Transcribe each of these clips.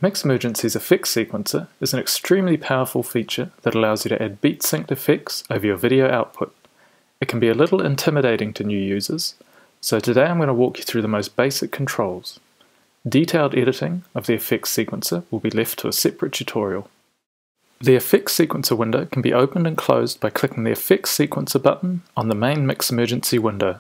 MixEmergency's effects sequencer is an extremely powerful feature that allows you to add beat-synced effects over your video output. It can be a little intimidating to new users, so today I'm going to walk you through the most basic controls. Detailed editing of the effects sequencer will be left to a separate tutorial. The effects sequencer window can be opened and closed by clicking the effects sequencer button on the main MixEmergency window.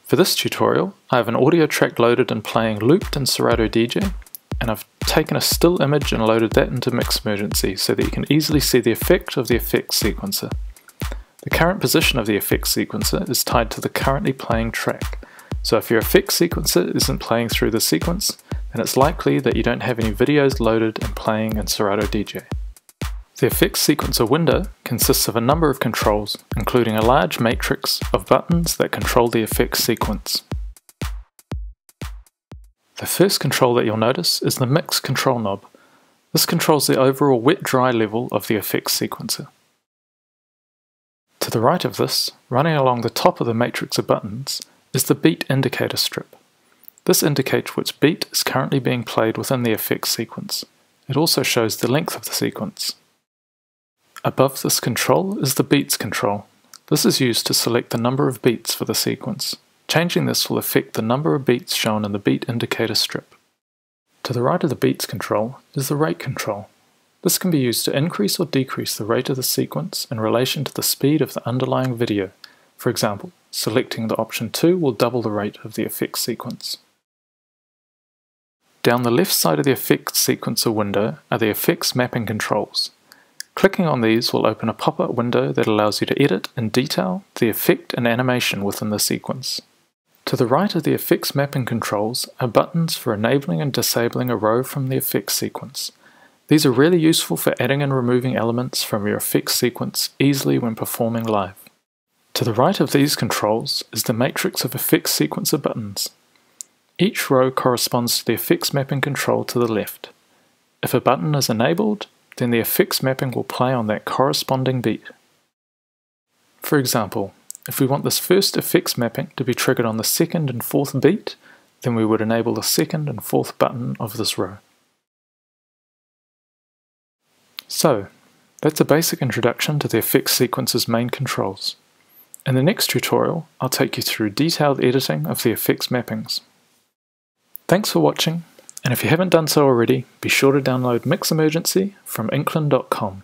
For this tutorial, I have an audio track loaded and playing looped in Serato DJ, and I've taken a still image and loaded that into MixEmergency so that you can easily see the effect of the effects sequencer. The current position of the effects sequencer is tied to the currently playing track, so if your effects sequencer isn't playing through the sequence, then it's likely that you don't have any videos loaded and playing in Serato DJ. The effects sequencer window consists of a number of controls, including a large matrix of buttons that control the effects sequence. The first control that you'll notice is the Mix control knob. This controls the overall wet-dry level of the effects sequencer. To the right of this, running along the top of the matrix of buttons, is the beat indicator strip. This indicates which beat is currently being played within the effects sequence. It also shows the length of the sequence. Above this control is the beats control. This is used to select the number of beats for the sequence. Changing this will affect the number of beats shown in the beat indicator strip. To the right of the beats control is the rate control. This can be used to increase or decrease the rate of the sequence in relation to the speed of the underlying video. For example, selecting the option 2 will double the rate of the effects sequence. Down the left side of the effects sequencer window are the effects mapping controls. Clicking on these will open a pop-up window that allows you to edit in detail the effect and animation within the sequence. To the right of the effects mapping controls are buttons for enabling and disabling a row from the effects sequence. These are really useful for adding and removing elements from your effects sequence easily when performing live. To the right of these controls is the matrix of effects sequencer buttons. Each row corresponds to the effects mapping control to the left. If a button is enabled, then the effects mapping will play on that corresponding beat. For example, if we want this first effects mapping to be triggered on the second and fourth beat, then we would enable the second and fourth button of this row. So, that's a basic introduction to the effects sequencer's main controls. In the next tutorial, I'll take you through detailed editing of the effects mappings. Thanks for watching, and if you haven't done so already, be sure to download MixEmergency from Inklen.com.